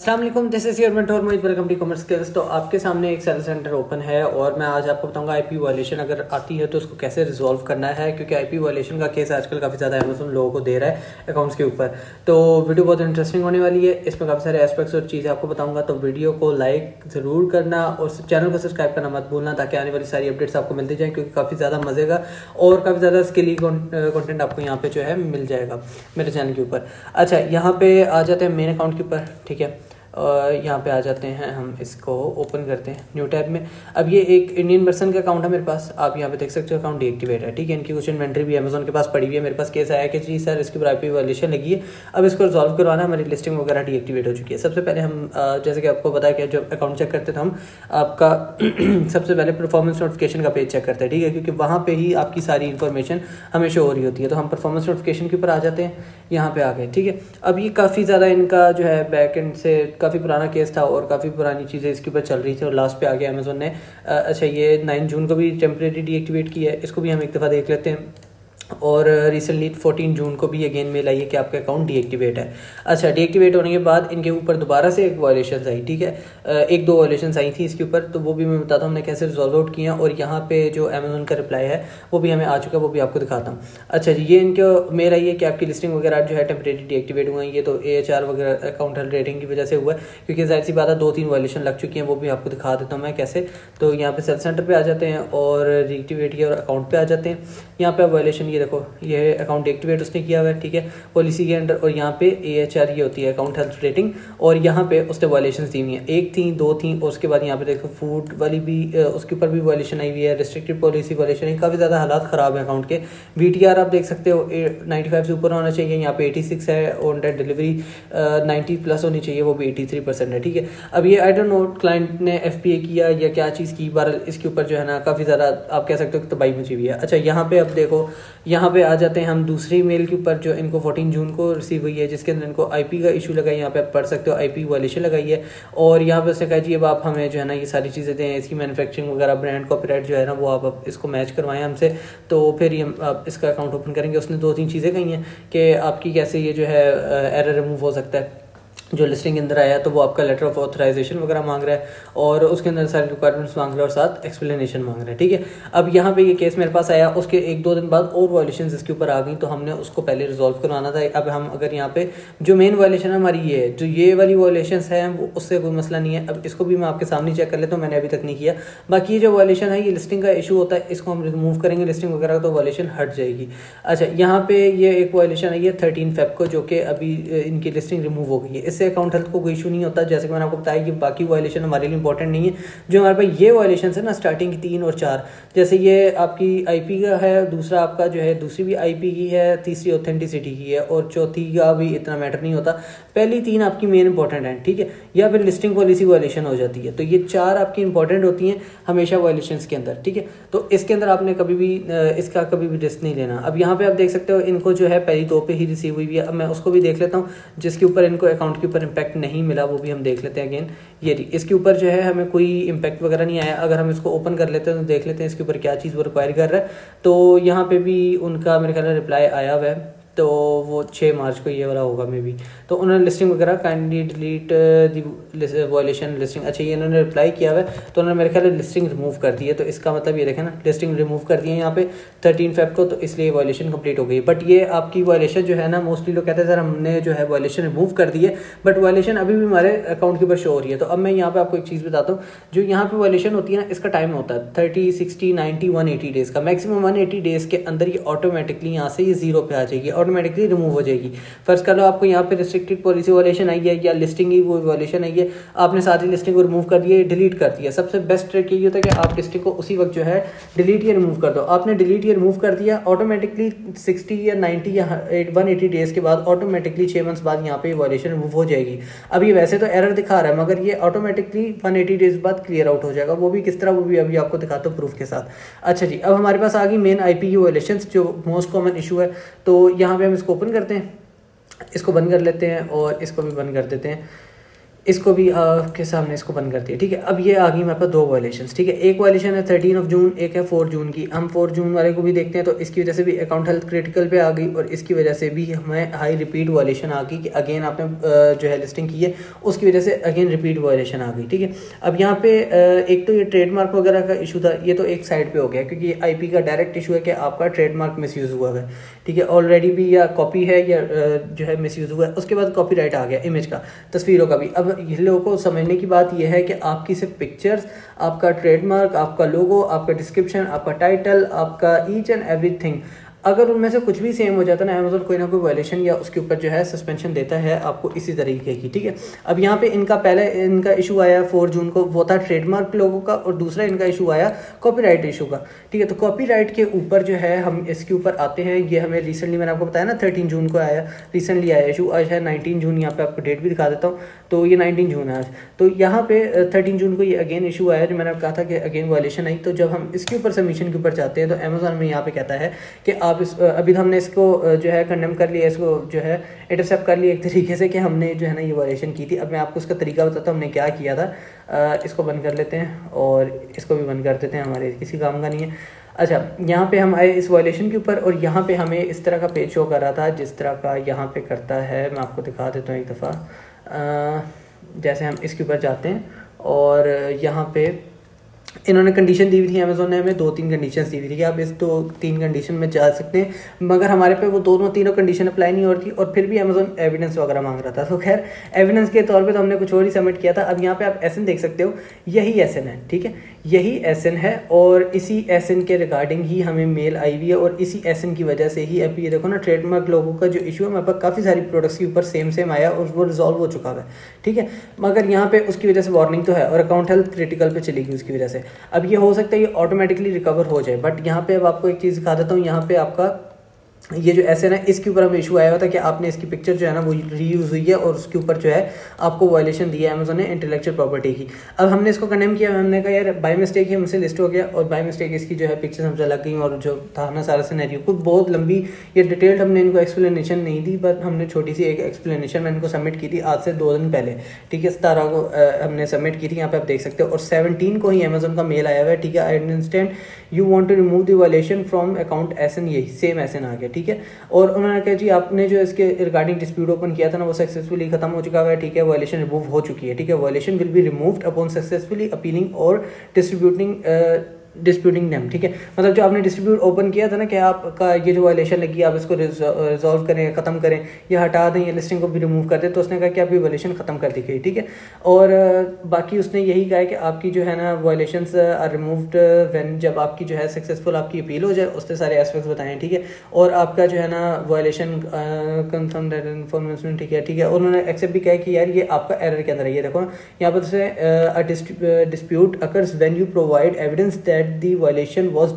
अस्सलाम वालेकुम, this is your mentor Mohit welcome to Commerce Skills. तो आपके सामने एक सेल सेंटर ओपन है और मैं आज आपको बताऊंगा आईपी वायलेशन अगर आती है तो उसको कैसे रिजॉल्व करना है, क्योंकि आईपी वायलेशन का केस आजकल काफ़ी ज़्यादा अमेज़न लोगों को दे रहा है अकाउंट्स के ऊपर। तो वीडियो बहुत इंटरेस्टिंग होने वाली है, इसमें काफ़ी सारे एस्पेक्ट्स और चीज़ें आपको बताऊँगा। तो वीडियो को लाइक ज़रूर करना और चैनल को सब्सक्राइब करना मत भूलना, ताकि आने वाली सारी अपडेट्स आपको मिलती जाएँ, क्योंकि काफ़ी ज़्यादा मज़े का और काफ़ी ज़्यादा स्किली कॉन्टेंट आपको यहाँ पे जो है मिल जाएगा मेरे चैनल के ऊपर। अच्छा, यहाँ पे आ जाते हैं मेन अकाउंट के ऊपर, ठीक है। यहाँ पे आ जाते हैं, हम इसको ओपन करते हैं न्यू टैब में। अब ये एक इंडियन वर्सन का अकाउंट है मेरे पास, आप यहाँ पे देख सकते हो अकाउंट डीएक्टिवेट है, ठीक है। इनकी कुछ इन्वेंट्री भी अमेज़न के पास पड़ी हुई है। मेरे पास केस आया कि जी सर इसके ऊपर आईपी वायलेशन लगी है, अब इसको रिजॉल्व करवाना है, हमारी लिस्टिंग वगैरह डीएक्टिवेट हो चुकी है। सबसे पहले हम जैसे कि आपको पता है कि जब अकाउंट चेक करते थे हम आपका सबसे पहले परफॉर्मेंस नोटिफिकेशन का पेज चेक करते हैं, ठीक है, क्योंकि वहाँ पे ही आपकी सारी इन्फॉर्मेशन हमें शो हो रही होती है। तो हम परफॉर्मेंस नोटिफिकेशन के ऊपर आ जाते हैं, यहाँ पे आ गए, ठीक है। अब ये काफ़ी ज़्यादा इनका जो है बैक एंड से काफ़ी पुराना केस था और काफ़ी पुरानी चीज़ें इसके ऊपर चल रही थी और लास्ट पे आ गया अमेज़न ने। अच्छा, ये 9 जून को भी टेम्परेरी डीएक्टिवेट किया है, इसको भी हम एक दफ़ा देख लेते हैं। और रिसेंटली 14 जून को भी अगेन मेल आई है कि आपका अकाउंट डीएक्टिवेट है। अच्छा, डीएक्टिवेट होने के बाद इनके ऊपर दोबारा से एक वायलेशन आई, ठीक है, एक दो वायलेशन आई थी इसके ऊपर, तो वो भी मैं बताता हूँ हमने कैसे रिजॉल्व आउट किया। और यहाँ पे जो अमेज़न का रिप्लाई है वो भी हमें आ चुका है, वो भी आपको दिखाता हूँ। अच्छा जी, ये इनका मेल आई है कि आपकी लिस्टिंग वगैरह जो है टेम्परेरी डीएक्टिवेट हुआ है। ये तो AHR वगैरह अकाउंट रेटिंग की वजह से हुआ है, क्योंकि जाहिर सी बात है 2-3 वायलेशन लग चुकी हैं, वो भी आपको दिखा देता हूँ मैं कैसे। तो यहाँ पे सेल सेंटर पे आ जाते हैं और डीएक्टिवेट किया और अकाउंट पे आ जाते हैं। यहाँ पे वायलेशन ये देखो, ये अकाउंट एक्टिवेट उसने किया हुआ है, ठीक है, पॉलिसी के अंडर। और यहाँ पे AHR ये होती है अकाउंट हेल्थ रेटिंग, और यहाँ पे उसने वायलेशंस दी हुई हैं, एक थी, दो थी, और उसके बाद यहाँ पे देखो फूड वाली भी उसके ऊपर भी वायलेशन आई हुई है, रिस्ट्रिक्टेड पॉलिसी वायलेशन है। काफ़ी ज़्यादा हालात ख़राब है अकाउंट के। VTR आप देख सकते हो 95 से ऊपर होना चाहिए, यहाँ पे 86 है। ऑन टाइम डिलीवरी 90 प्लस होनी चाहिए, वो भी 83% है, ठीक है। अब ये आई डोंट नो क्लाइंट ने FPA किया या क्या चीज़ की, बहरहाल इसके ऊपर जो है ना काफ़ी ज़्यादा आप कह सकते हो तबाही मची हुई है। अच्छा, यहाँ पे अब देखो, यहाँ पे आ जाते हैं हम दूसरी मेल के ऊपर जो इनको 14 जून को रिसीव हुई है, जिसके अंदर इनको आईपी का इशू लगा है। यहाँ पे आप पढ़ सकते हो आईपी वायलेशन लगाई है। और यहाँ पे उसने कहा जी अब आप हमें जो है ना ये सारी चीज़ें दें, इसकी मैन्युफैक्चरिंग वगैरह, ब्रांड, कॉपीराइट जो है ना वो आप इसको मैच करवाएं हमसे, तो फिर ये आप इसका अकाउंट ओपन करेंगे। उसने 2-3 चीज़ें कही हैं कि आपकी कैसे ये जो है एरर रिमूव हो सकता है। जो लिस्टिंग के अंदर आया तो वो आपका लेटर ऑफ ऑथराइजेशन वगैरह मांग रहा है, और उसके अंदर सारी रिक्वायरमेंट्स मांग रहा है और साथ एक्सप्लेनेशन मांग रहा है, ठीक है। अब यहाँ पे ये केस मेरे पास आया, उसके 1-2 दिन बाद और वायलेशंस इसके ऊपर आ गई, तो हमने उसको पहले रिजॉल्व करवाना था। अब हम अगर यहाँ पे जो मेन वायलेशन है हमारी ये है, जो ये वाली वायलेशंस है वो उससे कोई मसला नहीं है। अब इसको भी मैं आपके सामने चेक कर लेता हूँ, मैंने अभी तक नहीं किया। बाकी ये जो वायलेशन है ये लिस्टिंग का इशू होता है, इसको हम रिमूव करेंगे लिस्टिंग वगैरह तो वायलेशन हट जाएगी। अच्छा, यहाँ पे ये एक वायलेशन है, ये 13 फेब को, जो कि अभी इनकी लिस्टिंग रिमूव हो गई है। इससे अकाउंट हेल्थ को इशू नहीं होता, जैसे कि मैंने आपको बताया कि बाकी वायलेशन हमारे लिए इंपॉर्टेंट नहीं है। जो हमारे पास ये वायलेशन है ना स्टार्टिंग की 3 और 4, जैसे ये आपकी आईपी का है, दूसरा आपका जो है दूसरी भी आईपी की है, तीसरी ऑथेंटिसिटी की है, और चौथी का भी इतना मैटर नहीं होता। पहली 3 आपकी मेन इंपॉर्टेंट है, ठीक है, या फिर लिस्टिंग पॉलिसी वायलेशन हो जाती है। तो ये 4 आपकी इंपॉर्टेंट होती हैं हमेशा वायलेशन के अंदर, ठीक है। तो इसके अंदर आपने कभी भी इसका कभी भी रिस्क नहीं लेना। अब यहाँ पे आप देख सकते हो इनको जो है पहली 2 पे ही रिसीव हुई है। अब मैं उसको भी देख लेता हूँ जिसके ऊपर इनको अकाउंट के ऊपर इंपैक्ट नहीं मिला, वो भी हम देख लेते हैं अगेन। ये इसके ऊपर जो है हमें कोई इम्पैक्ट वगैरह नहीं आया। अगर हम इसको ओपन कर लेते हैं तो देख लेते हैं इसके ऊपर क्या चीज़ वो रिक्वायर कर रहा है। तो यहाँ पे भी उनका मेरे ख्याल में रिप्लाई आया हुआ है, तो वो 6 मार्च को ये वाला होगा मे बी। तो उन्होंने लिस्टिंग वगैरह काइंडली डिलीट दी वायलेशन लिस्टिंग, अच्छा ये इन्होंने रिप्लाई किया हुआ है, तो उन्होंने मेरे ख्याल में लिस्टिंग रिमूव कर दी है। तो इसका मतलब ये देखें ना, लिस्टिंग रिमूव कर दी है यहाँ पे 13 फेब को, तो इसलिए वायलेशन कंप्लीट हो गई। बट ये आपकी वायलेशन जो है ना, मोस्टली लोग कहते हैं सर हमने जो है वायलेशन रिमूव कर दी है, बट वायलेशन अभी भी हमारे अकाउंट के ऊपर शो हो रही है। तो अब मैं यहाँ पे आपको एक चीज़ बताता हूँ, जो यहाँ पे वायलेशन होती है ना, इसका टाइम होता है 30, 60, 90, 180 डेज़ का। मैक्सिमम 180 डेज़ के अंदर ये ऑटोमेटिकली यहाँ से ये 0 पे आ जाएगी, ऑटोमेटिकली रिमूव हो जाएगी। फर्स्ट कर लो आपको यहाँ पे रिस्ट्रिक्टेड पॉलिसी वायलेशन आई है या लिस्टिंग ही वो वायलेशन आई है, आपने सारी लिस्टिंग को रिमूव कर दिया, डिलीट कर दिया। सबसे बेस्ट ट्रिक ये होता है कि आप लिस्टिंग को उसी वक्त जो है डिलीट या रिमूव कर दो। आपने डिलीट या रिमूव कर दिया, ऑटोमेटिकली 60 या 90 या 180 डेज के बाद ऑटोमेटिकली 6 मंथ्स बाद यहाँ पे वायलेशन रिमूव हो जाएगी। अब ये वैसे तो एरर दिखा रहा है, मगर ये ऑटोमेटिकली 180 डेज बाद क्लियर आउट हो जाएगा। वो भी किस तरह, वो भी अभी आपको दिखाता हूँ प्रूफ के साथ। अच्छा जी, अब हमारे पास आ गई मेन आईपी की वायलेशन, जो मोस्ट कॉमन इशू है। तो यहाँ पे हम इसको ओपन करते हैं, इसको बंद कर लेते हैं और इसको भी बंद कर देते हैं। इसको भी आपके सामने इसको बंद करती है, ठीक है। अब ये आ गई मेरे पास दो वायलेशन, ठीक है। एक वायलेशन है 13 जून, एक है 4 जून की। हम 4 जून वाले को भी देखते हैं, तो इसकी वजह से भी अकाउंट हेल्थ क्रिटिकल पे आ गई और इसकी वजह से भी हमें हाई रिपीट वायलेशन आ गई कि अगेन आपने जो है लिस्टिंग की है, उसकी वजह से अगेन रिपीट वायलेशन आ गई, ठीक है। अब यहाँ पे एक तो ये ट्रेडमार्क वगैरह का इशू था, ये तो एक साइड पे हो गया क्योंकि IP का डायरेक्ट इशू है कि आपका ट्रेडमार्क मिसयूज हुआ है, ठीक है। ऑलरेडी भी या कॉपी है या जो है मिसयूज हुआ है। उसके बाद कॉपीराइट आ गया इमेज का, तस्वीरों का भी। अब ये लोगों को समझने की बात यह है कि आपकी सिर्फ पिक्चर्स, आपका ट्रेडमार्क, आपका लोगो, आपका डिस्क्रिप्शन, आपका टाइटल, आपका ईच एंड एवरीथिंग, अगर उनमें से कुछ भी सेम हो जाता है ना, अमेज़न कोई ना कोई वायलेशन या उसके ऊपर जो है सस्पेंशन देता है आपको इसी तरीके की, ठीक है। अब यहाँ पे इनका पहले इनका इशू आया 4 जून को, वो था ट्रेडमार्क लोगों का, और दूसरा इनका इशू आया कॉपीराइट इशू का, ठीक है। तो कॉपीराइट के ऊपर जो है हम इसके ऊपर आते हैं। ये हमें रिसेंटली मैंने आपको बताया ना 13 जून को आया, रिसेंटली आया इशू। आज है 19 जून, यहाँ पे आपको डेट भी दिखा देता हूँ, तो ये 19 जून है आज। तो यहाँ पे 13 जून को ये अगेन इशू आया, जो मैंने कहा था कि अगेन वायलेशन आई। तो जब हम इसके ऊपर सबमिशन के ऊपर जाते हैं तो अमेज़न में यहाँ पे कहता है कि आप इस अभी हमने इसको जो है कंडेम कर लिया, इसको जो है इंटरसेप्ट कर लिया एक तरीके से कि हमने जो है ना ये वायलेशन की थी। अब मैं आपको इसका तरीका बताता हूँ हमने क्या किया था। इसको बंद कर लेते हैं और इसको भी बंद कर देते हैं, हमारे किसी काम का नहीं है। अच्छा, यहाँ पे हम आए इस वायलेशन के ऊपर और यहाँ पे हमें इस तरह का पेज शो कर रहा था जिस तरह का यहाँ पे करता है। मैं आपको दिखा देता हूँ एक दफ़ा। जैसे हम इसके ऊपर जाते हैं और यहाँ पे इन्होंने कंडीशन दी हुई थी, अमेज़न ने हमें 2-3 कंडीशंस दी हुई थी कि आप इस 2-3 कंडीशन में जा सकते हैं, मगर हमारे पे वो तीनों कंडीशन अप्लाई नहीं हो रही थी और फिर भी अमेज़न एविडेंस वगैरह मांग रहा था। तो खैर एविडेंस के तौर पे तो हमने कुछ और ही सबमिट किया था। अब यहाँ पे आप SN देख सकते हो, यही SN है, ठीक है, यही SN है और इसी SN के रिगार्डिंग ही हमें मेल आई हुई है और इसी SN की वजह से ही अब ये देखो ना ट्रेडमार्क लोगों का जो इशू है हमारे पास काफ़ी सारी प्रोडक्ट्स के ऊपर सेम आया और वो रिजॉल्व हो चुका है, ठीक है। मगर यहाँ पे उसकी वजह से वार्निंग तो है और अकाउंट हेल्थ क्रिटिकल पे चलेगी उसकी वजह से। अब ये हो सकता है ये ऑटोमेटिकली रिकवर हो जाए, बट यहाँ पे अब आपको एक चीज़ दिखा देता हूँ। यहाँ पे आपका ये जो SN है इसके ऊपर हमें इशू आया हुआ था कि आपने इसकी पिक्चर जो है ना वो रीयूज़ हुई है और उसके ऊपर जो है आपको वायलेशन दिया है अमेज़न ने इंटेलेक्चुअल प्रॉपर्टी की। अब हमने इसको कंडेम किया, हमने कहा यार बाय मिस्टेक ही हमसे लिस्ट हो गया और बाय मिस्टेक इसकी जो है पिक्चर हमसे लग गई और जो था ना सारा सिनेरियो कुछ बहुत लंबी ये डिटेल्ड हमने इनको एक्सप्लेनेशन नहीं दी, बट हमने छोटी सी एक एक्सप्लेनेशन मैंने इनको सबमिट की थी आज से 2 दिन पहले, ठीक है। 17 को हमने सबमिट की थी, यहाँ पे आप देख सकते हो। और 17 को ही अमेज़न का मेल आया हुआ है, ठीक है। I understand you want to remove the violation from account SN, यही सेम SN आ गया, ठीक है। और उन्होंने कहा जी आपने जो इसके रिगार्डिंग डिस्प्यूट ओपन किया था ना वो सक्सेसफुली खत्म हो चुका है, ठीक है, वायलेशन रिमूव हो चुकी है, ठीक है। Violation will be removed upon successfully appealing और डिस्प्यूटिंग देम, ठीक है। मतलब जो आपने डिस्ट्रीब्यूट ओपन किया था ना कि आपका ये जो वायलेशन लगी आप इसको रिजॉल्व करें, ख़त्म करें या हटा दें या लिस्टिंग को भी रिमूव कर दें, तो उसने कहा कि आपकी वायलेशन ख़त्म कर दी गई, ठीक है। और बाकी उसने यही कहा है कि आपकी जो है ना वायलेशंस आर रिमूव्ड व्हेन, जब आपकी जो है सक्सेसफुल आपकी अपील हो जाए, उससे सारे एस्पेक्ट्स बताएं, ठीक है। और आपका जो है ना वायलेशन कंफर्म दैट इन्फॉर्मेशन, ठीक है, ठीक है। और उन्होंने एक्सेप्ट भी कहा कि यार ये आपका एरर के अंदर है, ये देखो ना यहाँ पर से dispute occurs when you provide evidence that the violation was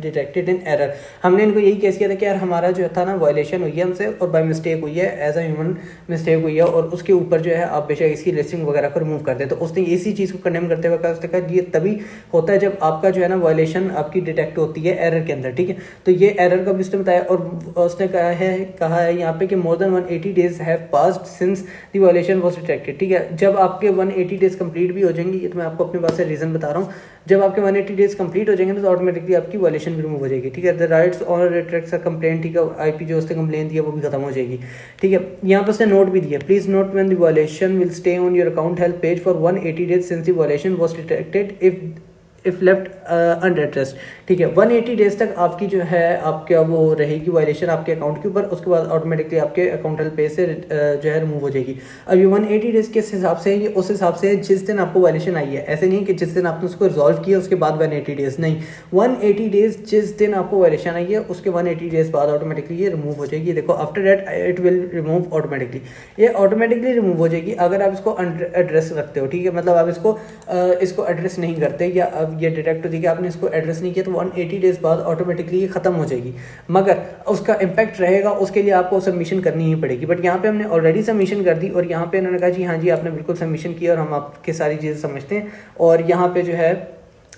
detected in error. हमने इनको यही केस किया था कि यार हमारा जो था ना वायलेशन हुई है हमसे और बाय मिस्टेक हुई है, एज अ ह्यूमन मिस्टेक हुई है और उसके ऊपर जो है आप बेशक इसकी लिस्टिंग वगैरह को रिमूव कर दें। तो उसने इसी चीज़ को कंडेम करते हुए कहा, उसने कहा ये तभी होता है जब आपका जो है ना वायलेशन आपकी डिटेक्ट होती है एरर के अंदर, ठीक है। तो ये एरर का भी उसने बताया और उसने कहा है यहाँ पे कि more than 180 days have passed since the violation was detected, ठीक है। जब आपके 180 डेज कंप्लीट भी हो जाएंगे, ये तो मैं आपको अपने पास से रीजन बता रहा हूँ, जब आपके 180 डेज कंप्लीट हो जाएंगे तो ऑटोमेटिकली आपकी वायलेशन भी रिमूव हो जाएगी, ठीक है। The rights on retract complaint, ठीक है, IP जो उसने कंप्लेन दिया वो भी खत्म हो जाएगी, ठीक है। यहाँ पर उसने नोट भी दिया, please note when the violation will stay on your account help page for 180 days since the violation was detected if left unaddressed, ठीक है। 180 डेज तक आपकी जो है आपका वो रहेगी वायलेशन आपके अकाउंट के ऊपर, उसके बाद ऑटोमेटिकली आपके अकाउंट हेल्प पेज से जो है रिमूव हो जाएगी। अब ये 180 डेज किस हिसाब से है, ये उस हिसाब से जिस दिन आपको वायलेशन आई है, ऐसे नहीं कि जिस दिन आपने उसको रिजॉल्व किया उसके बाद 180 डेज, नहीं, 180 डेज जिस दिन आपको वायलेशन आई है उसके 180 डेज बाद ऑटोमेटिकली ये रिमूव हो जाएगी। देखो after that it will remove automatically, ये ऑटोमेटिकली रिमूव हो जाएगी अगर आप इसको एड्रेस रखते हो, ठीक है। मतलब आप इसको एड्रेस नहीं करते या ये डिटेक्ट होती है कि आपने इसको एड्रेस नहीं किया तो 180 डेज बाद ऑटोमेटिकली ये खत्म हो जाएगी, मगर उसका इम्पैक्ट रहेगा, उसके लिए आपको सबमिशन करनी ही पड़ेगी। बट यहाँ पे हमने ऑलरेडी सबमिशन कर दी और यहाँ पे उन्होंने कहा जी हाँ जी आपने बिल्कुल सबमिशन किया और हम आपके सारी चीज़ें समझते हैं। और यहाँ पे जो है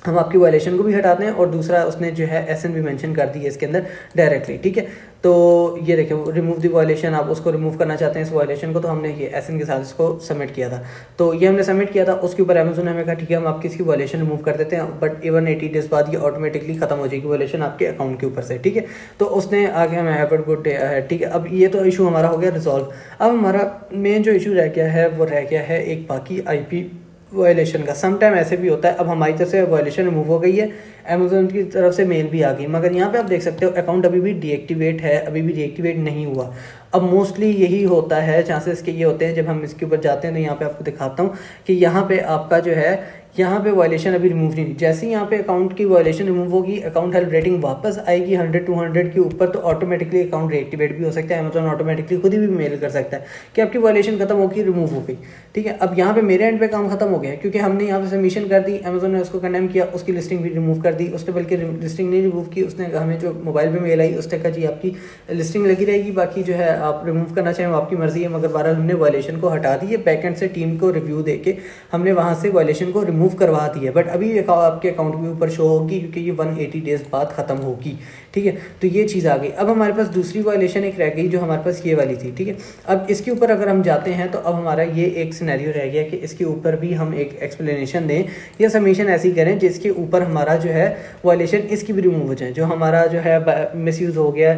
हम आपकी वायलेशन को भी हटाते हैं और दूसरा उसने जो है एसएन भी मेंशन कर दी है इसके अंदर डायरेक्टली, ठीक है। तो ये देखिए रिमूव द वायलेशन, आप उसको रिमूव करना चाहते हैं इस वायलेशन को, तो हमने ये एसएन के साथ इसको सबमिट किया था। तो ये हमने सबमिट किया था, उसके ऊपर अमेजोन ने हमें कहा ठीक है हम आपकी इसकी वायलेशन रिमूव कर देते हैं, बट इवन 80 डेज बाद ये ऑटोमेटिकली खत्म हो जाएगी वायलेशन आपके अकाउंट के ऊपर से, ठीक है। तो उसने आगे हमें हैव अ गुड डे है, ठीक है। अब ये तो इशू हमारा हो गया रिजॉल्व। अब हमारा मेन जो इशू रह गया है वो रह गया है एक बाकी आईपी वायलेशन का। सम टाइम ऐसे भी होता है, अब हमारी तरफ से वायलेशन रिमूव हो गई है, अमेजोन की तरफ से मेल भी आ गई, मगर यहाँ पे आप देख सकते हो अकाउंट अभी भी डीएक्टिवेट है, अभी भी डीएक्टिवेट नहीं हुआ। अब मोस्टली यही होता है, चांसेस के ये होते हैं जब हम इसके ऊपर जाते हैं। तो यहाँ पे आपको दिखाता हूँ कि यहाँ पे आपका जो है यहाँ पे वायलेशन अभी रिमूव नहीं हुई। जैसे ही यहाँ पे अकाउंट की वायलेशन रिमूव होगी, अकाउंट हेल्प रेटिंग वापस आएगी 100-200 के ऊपर, तो ऑटोमेटिकली अकाउंट रीएक्टिवेट भी हो सकता है। अमेजोन ऑटोमेटिकली खुद ही भी मेल कर सकता है कि आपकी वायलेशन खत्म होगी, रिमूव हो गई, ठीक है। अब यहाँ पे मेरे एंड पे काम खत्म हो गया क्योंकि हमने यहाँ पे सबमिशन कर दी, अमेजोन ने उसको कंडेम किया, उसकी लिस्टिंग भी रिमूव कर दी। उसने बल्कि लिस्टिंग नहीं रिमूव की, उसने हमें जो मोबाइल पे मेल आई उसने कहा जी आपकी लिस्टिंग लगी रहेगी, बाकी जो है आप रिमूव करना चाहें वो आपकी मर्जी है। मगर बहरहाल हमने वायलेशन को हटा दी है, बैकएंड से टीम को रिव्यू देके हमने वहाँ से वायलेशन को रिमूव करवा दी है, बट अभी आपके अकाउंट के ऊपर शो होगी क्योंकि ये 180 डेज बाद खत्म होगी, ठीक है। तो ये चीज़ आ गई। अब हमारे पास दूसरी वायलेशन एक रह गई जो हमारे पास ये वाली थी, ठीक है। अब इसके ऊपर अगर हम जाते हैं तो अब हमारा ये एक सिनेरियो रह गया कि इसके ऊपर भी हम एक एक्सप्लेनेशन दें या सबमिशन ऐसी करें जिसके ऊपर हमारा जो है वायलेशन इसकी भी रिमूव हो जाए। जो हमारा जो है मिसयूज़ हो गया,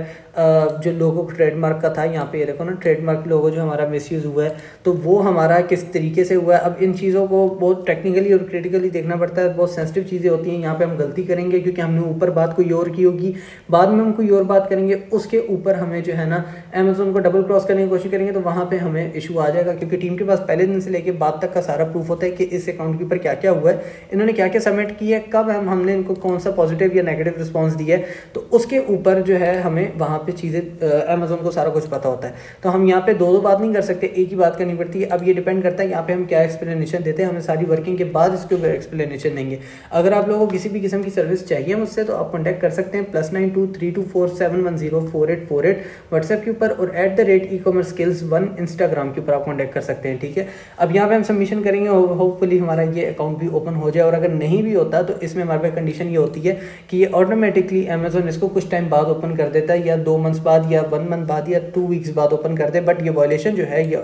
जो लोगो ट्रेडमार्क का था, यहाँ पे ये देखो ना ट्रेडमार्क लोगो जो हमारा मिसयूज़ हुआ है, तो वो हमारा किस तरीके से हुआ है। अब इन चीज़ों को बहुत टेक्निकली और क्रिटिकली देखना पड़ता है, बहुत सेंसिटिव चीज़ें होती हैं। यहाँ पे हम गलती करेंगे क्योंकि हमने ऊपर बात कोई और की होगी, बाद में हम कोई और बात करेंगे, उसके ऊपर हमें जो है ना अमेजोन को डबल क्रॉस करने की कोशिश करेंगे, तो वहाँ पे हमें इशू आ जाएगा क्योंकि टीम के पास पहले दिन से लेके बाद तक का सारा प्रूफ होता है कि इस अकाउंट के ऊपर क्या क्या हुआ है, इन्होंने क्या क्या सबमिट किया है, कब हमने इनको कौन सा पॉजिटिव या नेगेटिव रिस्पॉन्स दिया है, तो उसके ऊपर जो है हमें वहाँ पे चीज़ें अमेजोन को सारा कुछ पता होता है। तो हम यहाँ पे दो बात नहीं कर सकते, एक ही बात करनी पड़ती है। अब ये डिपेंड करता है यहाँ पे हम क्या एक्सप्लेनेशन देते हैं, हमें सारी वर्किंग के बाद इसके ऊपर एक्सप्लेनेशन देंगे। अगर आप लोगों को किसी भी किस्म की सर्विस चाहिए मुझसे तो आप कॉन्टैक्ट कर सकते हैं +923247104848 व्हाट्सएप के ऊपर और @ecommerceskills1 इंस्टाग्राम के ऊपर आप कॉन्टैक्ट कर सकते हैं, ठीक है। अब यहाँ पे हम सबमिशन करेंगे और होपफुली हमारा ये अकाउंट भी ओपन हो जाए, और अगर नहीं भी होता तो इसमें हमारे पास कंडीशन ये होती है कि ये ऑटोमेटिकली अमेजोन इसको कुछ टाइम बाद ओपन कर देता है, या 2 मंथ्स बाद या 1 मंथ बाद या 2 वीक्स बाद ओपन कर दे, बट ये वायलेशन जो है ये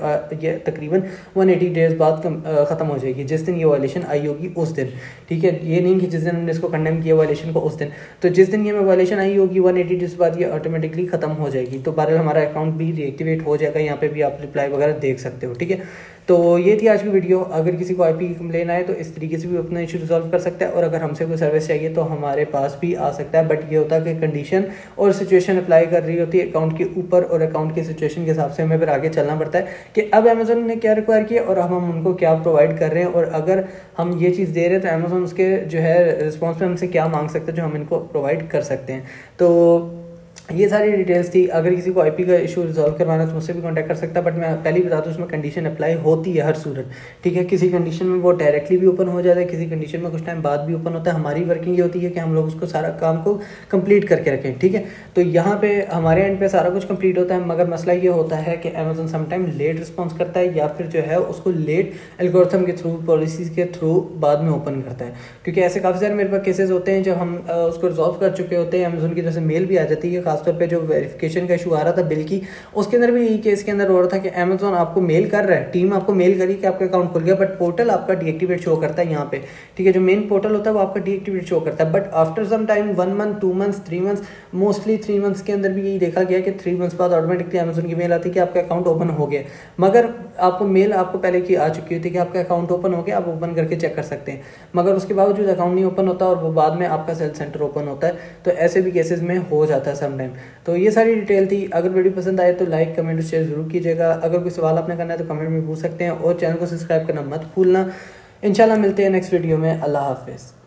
तकरीबन 180 डेज बाद खत्म हो जाएगी, जिस दिन ये वायलेशन आई होगी उस दिन, ठीक है। ये नहीं कि जिस दिन हमने इसको कंडेम किया वायलेशन को उस दिन, तो जिस दिन ये में वायलेशन आई होगी 180 डेज बाद ये ऑटोमेटिकली खत्म हो जाएगी। तो बहरहाल हमारा अकाउंट भी रीएक्टिवेट हो जाएगा, यहाँ पे भी आप रिप्लाई वगैरह देख सकते हो, ठीक है। तो ये थी आज की वीडियो। अगर किसी को आईपी की कंप्लेन आए तो इस तरीके से भी अपना इशू रिजॉल्व कर सकता है, और अगर हमसे कोई सर्विस चाहिए तो हमारे पास भी आ सकता है। बट ये होता है कि कंडीशन और सिचुएशन अप्लाई कर रही होती है अकाउंट के ऊपर, और अकाउंट की सिचुएशन के हिसाब से हमें फिर आगे चलना पड़ता है कि अब अमेजोन ने क्या रिक्वायर किया और अब हम उनको क्या प्रोवाइड कर रहे हैं, और अगर हम ये चीज़ दे रहे हैं तो अमेजोन उसके जो है रिस्पॉन्स में हमसे क्या मांग सकते हैं जो हम इनको प्रोवाइड कर सकते हैं। तो ये सारी डिटेल्स थी। अगर किसी को आईपी का इशू रिजॉल्व करवाना तो मुझसे भी कांटेक्ट कर सकता है, बट मैं पहले ही बता दूं उसमें कंडीशन अप्लाई होती है हर सूरत, ठीक है। किसी कंडीशन में वो डायरेक्टली भी ओपन हो जाता है, किसी कंडीशन में कुछ टाइम बाद भी ओपन होता है। हमारी वर्किंग ये होती है कि हम लोग उसको सारा काम को कंप्लीट करके रखें, ठीक है। तो यहाँ पे हमारे एंड पे सारा कुछ कंप्लीट होता है, मगर मसला ये होता है कि अमेजोन समटाइम लेट रिस्पॉन्स करता है, या फिर जो है उसको लेट एल्गोरिथम के थ्रू, पॉलिसीज़ के थ्रू बाद में ओपन करता है। क्योंकि ऐसे काफ़ी सारे मेरे पास केसेस होते हैं जब हम उसको रिजॉल्व कर चुके होते हैं, अमेजोन की तरफ से मेल भी आ जाती है, खासतौर पर जो वेरिफिकेशन का इशू आ रहा था बिल की, उसके अंदर भी यही केस के अंदर हो रहा था कि अमेजोन आपको मेल कर रहा है, टीम आपको मेल करी कि आपका अकाउंट खुल गया, बट पोर्टल आपका डीएक्टिवेट शो करता है यहाँ पे, ठीक है। जो मेन पोर्टल होता है वो आपका डीएक्टिवेट शो करता है, but after some time 1 month 2 months 3 months, mostly 3 months के अंदर भी यही देखा गया कि 3 मंथ्स बाद ऑटोमेटिकली अमेजोन की मेल आती है कि आपका अकाउंट ओपन हो गया, मगर आपको मेल आपको पहले की आ चुकी होती है कि आपका अकाउंट ओपन हो गया, आप ओपन करके चेक कर सकते हैं, मगर उसके बावजूद अकाउंट नहीं ओपन होता और वो बाद में आपका सेल सेंटर ओपन होता है। तो ऐसे भी केसेस में हो जाता है समटाइम। तो ये सारी डिटेल थी। अगर वीडियो पसंद आए तो लाइक कमेंट शेयर जरूर कीजिएगा। अगर कोई सवाल आपने करना है तो कमेंट में पूछ सकते हैं, और चैनल को सब्सक्राइब करना मत भूलना। इंशाल्लाह मिलते हैं नेक्स्ट वीडियो में। अल्लाह हाफिज़।